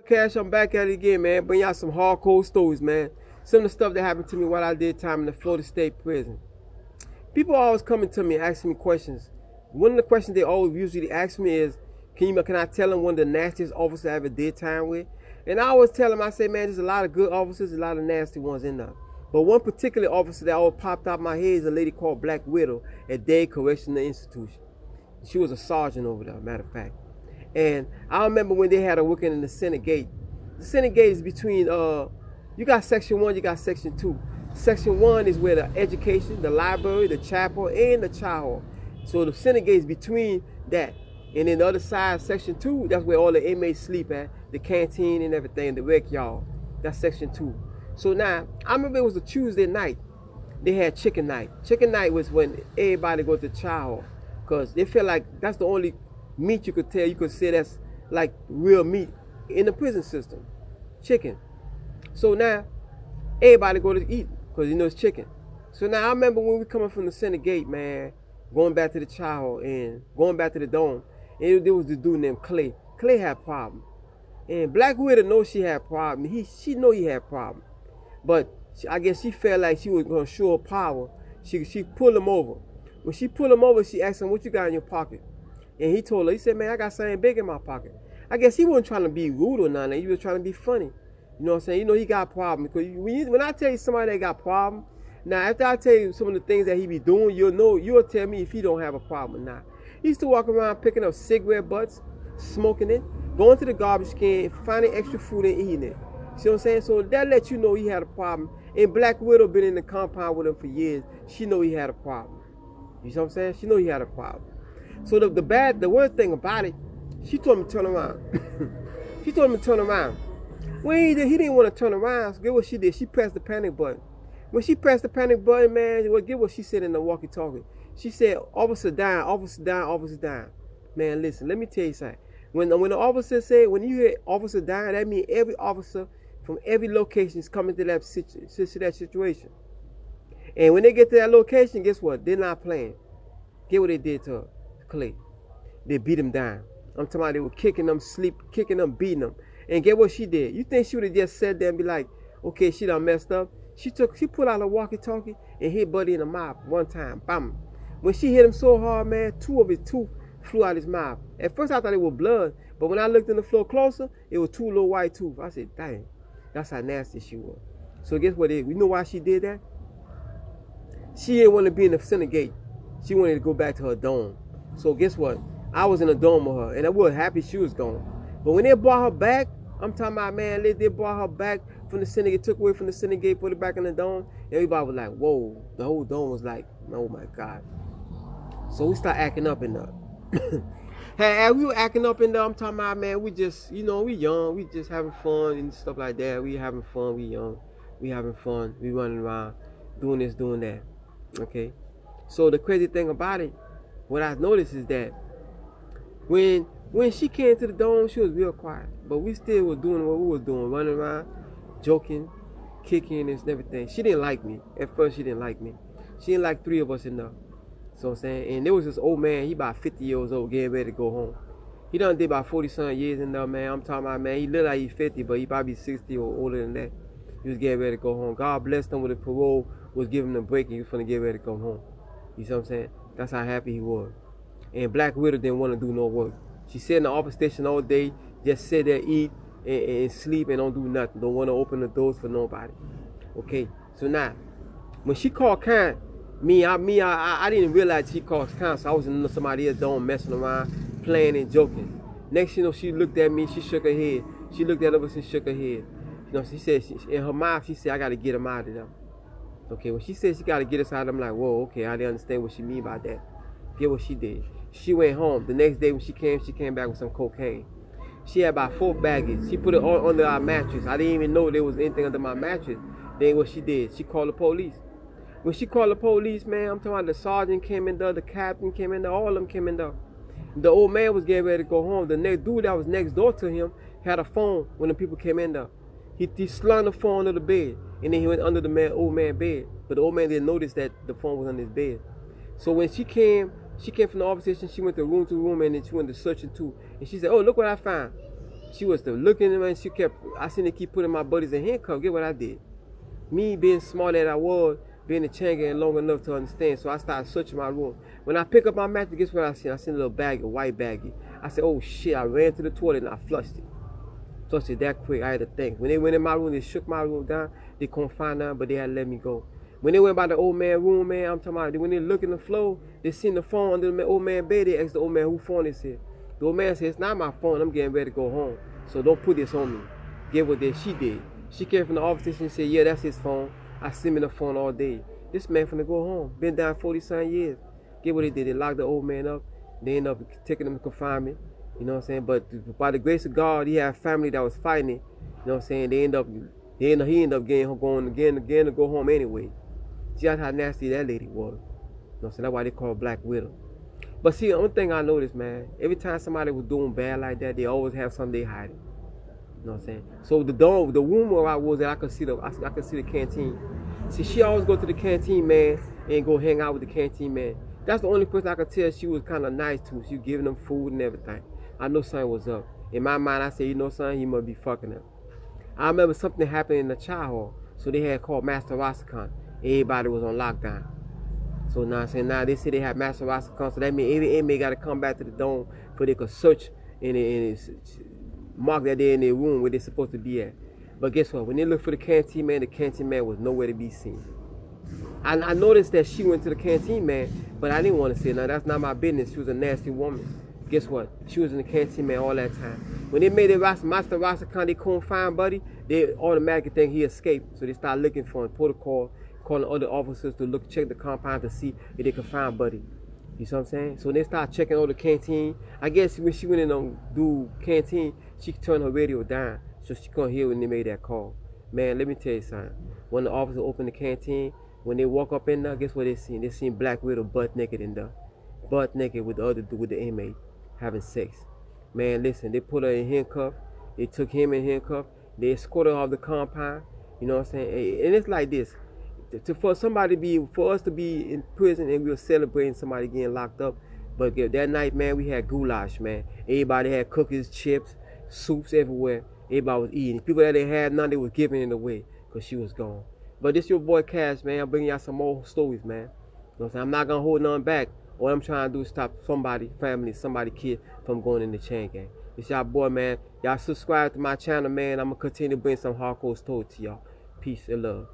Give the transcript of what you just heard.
Cash, I'm back at it again, man. Bring y'all some hardcore stories, man. Some of the stuff that happened to me while I did time in the Florida State Prison. People always coming to me asking me questions. One of the questions they always usually ask me is, can I tell them one of the nastiest officers I ever did time with? And I always tell them, I say, man, there's a lot of good officers, a lot of nasty ones in there. But one particular officer that always popped out my head is a lady called Black Widow at Dade Correctional Institution. She was a sergeant over there, matter of fact. And I remember when they had her working in the Senate Gate. The Senate Gate is between, you got Section 1, you got Section 2. Section 1 is where the education, the library, the chapel, and the child hall. So the Senate Gate is between that. And then the other side, Section 2, that's where all the inmates sleep at, the canteen and everything, the rec yard. That's Section 2. So now, I remember it was a Tuesday night. They had chicken night. Chicken night was when everybody go to the child hall. Because they feel like that's the only meat you could say that's like real meat in the prison system. Chicken. So now, everybody go to eat because you know it's chicken. So now I remember when we coming from the Senate Gate, man, going back to the child hall and going back to the dome, and there was this dude named Clay. Clay had a problem. And Black Widow knows she had a problem. She know he had a problem. But I guess she felt like she was going to show her power. She pulled him over. When she pulled him over, she asked him, what you got in your pocket? And he told her, he said, man, I got something big in my pocket. I guess he wasn't trying to be rude or nothing. He was trying to be funny. You know what I'm saying? You know he got a problem. Because when I tell you somebody that got a problem, now after I tell you some of the things that he be doing, you'll tell me if he don't have a problem or not. He used to walk around picking up cigarette butts, smoking it, going to the garbage can, finding extra food and eating it. See what I'm saying? So that lets you know he had a problem. And Black Widow been in the compound with him for years. She know he had a problem. You see what I'm saying? She know he had a problem. So the worst thing about it, she told me to turn around. She told me to turn around. When he didn't want to turn around, so guess what she did? She pressed the panic button. When she pressed the panic button, man, get what she said in the walkie-talkie. She said, officer down, officer down, officer down. Man, listen, let me tell you something. When the officer said, when you hear officer down, that means every officer from every location is coming to that situation. And when they get to that location, guess what? They're not playing. Get what they did to her, Clay. They beat him down. I'm talking about they were kicking them, kicking them, beating them. And get what she did? You think she would have just sat there and be like, okay, she done messed up? She pulled out a walkie-talkie and hit Buddy in the mouth one time. Bam. When she hit him so hard, man, 2 of his teeth flew out his mouth. At first I thought it was blood, but when I looked in the floor closer, it was 2 little white teeth. I said, dang, that's how nasty she was. So guess what? You know why she did that? She didn't want to be in the Senate Gate. She wanted to go back to her dome. So guess what? I was in the dome with her, and I was happy she was gone. But when they brought her back, I'm talking about, man, they brought her back from the Senate Gate, took away from the Senate Gate, put it back in the dome. Everybody was like, whoa. The whole dome was like, oh my God. So we start acting up in there. Hey, we were acting up in there. I'm talking about, man, we just, we young. We just having fun and stuff like that. We having fun. We young. We having fun. We running around doing this, doing that. Okay? So the crazy thing about it, what I noticed is that when she came to the dome, she was real quiet. But we still were doing what we was doing, running around, joking, kicking and everything. She didn't like me. At first, she didn't like me. She didn't like 3 of us enough. So I'm saying, and there was this old man, he about 50 years old, getting ready to go home. He done did about 40-something years in there, man. I'm talking about, man, he looked like he's 50, but he probably 60 or older than that. He was getting ready to go home. God blessed him with a parole, was giving him a break, and he was going to get ready to come home. You see what I'm saying? That's how happy he was. And Black Widow didn't want to do no work. She sat in the office station all day, just sit there, eat, and sleep, and don't do nothing. Don't want to open the doors for nobody. Okay? So now, when she called Karen, I didn't realize she called Karen, so I was in somebody else's dome messing around, playing and joking. Next thing you know, she looked at me, she shook her head. She looked at us and shook her head. You know, she said, in her mouth, she said, I got to get him out of there. Okay, when she said she got to get us out, I'm like, whoa, okay, I didn't understand what she mean by that. Get what she did. She went home. The next day when she came back with some cocaine. She had about 4 baggies. She put it all under our mattress. I didn't even know there was anything under my mattress. Then what she did, she called the police. When she called the police, man, I'm talking about the sergeant came in there, the captain came in there, all of them came in there. The old man was getting ready to go home. The next dude that was next door to him had a phone when the people came in there. He slung the phone under the bed, and then he went under the old man's bed. But the old man didn't notice that the phone was on his bed. So when she came from the office station, she went to room, and then she went to searching too. And she said, oh, look what I found. She was still looking at me, and I seen her keep putting my buddies in handcuffs. Get what I did? Me being smart that I was, being a chain gang long enough to understand, so I started searching my room. When I pick up my mattress, guess what I seen? I seen a little baggie, a white baggie. I said, oh shit, I ran to the toilet and I flushed it. Flushed it that quick, I had to think. When they went in my room, they shook my room down. They couldn't find nothing, but they had to let me go. When they went by the old man room, man, I'm talking about, when they look in the floor, they seen the phone under the old man bed. They asked the old man who phone is here. The old man said, it's not my phone, I'm getting ready to go home. So don't put this on me. Get what she did. She came from the office and said, yeah, that's his phone. I see him in the phone all day. This man finna go home. Been down 40-some years. Get what they did. They locked the old man up. They ended up taking him to confinement. You know what I'm saying? But by the grace of God, he had a family that was fighting it. You know what I'm saying? He ended up going to go home anyway. See how nasty that lady was. You know what I'm saying? That's why they call her Black Widow. But see, the only thing I noticed, man, every time somebody was doing bad like that, they always have something they hiding. You know what I'm saying? So the room where I was at, I could see the canteen. See, she always go to the canteen, man, and go hang out with the canteen, man. That's the only person I could tell she was kind of nice to. She was giving them food and everything. I know something was up. In my mind, I said, you know something, he must be fucking her. I remember something happened in the child hall. So they had called Master Rasakan. Everybody was on lockdown. So now they say they have Master Rasakan. So that means every inmate got to come back to the dome so they could search and mark that they're in their room where they're supposed to be at. But guess what? When they looked for the canteen man was nowhere to be seen. I noticed that she went to the canteen man, but I didn't want to say nothing. That's not my business. She was a nasty woman. Guess what? She was in the canteen man all that time. When they made it Master Rasakan, they couldn't find Buddy, they automatically think he escaped. So they started looking for him, protocol, calling other officers to check the compound to see if they could find Buddy. You see what I'm saying? So they started checking all the canteen. I guess when she went in on do canteen, she turned her radio down so she couldn't hear when they made that call. Man, let me tell you something. When the officer opened the canteen, when they walk up in there, guess what they seen? They seen Black Widow butt naked in there. Butt naked with the inmate having sex. Man, listen, they put her in handcuffs. They took him in handcuffs. They escorted her off the compound. You know what I'm saying? And it's like this. For us to be in prison and we were celebrating somebody getting locked up. But that night, man, we had goulash, man. Everybody had cookies, chips, soups everywhere. Everybody was eating. People that they had none, they was giving it away because she was gone. But this your boy Cash, man. I'm bringing y'all some more stories, man. You know what I'm saying? I'm not going to hold none back. All I'm trying to do is stop somebody, family, somebody, kid from going in the chain gang. It's y'all boy, man. Y'all subscribe to my channel, man. I'm going to continue to bring some hardcore stories to y'all. Peace and love.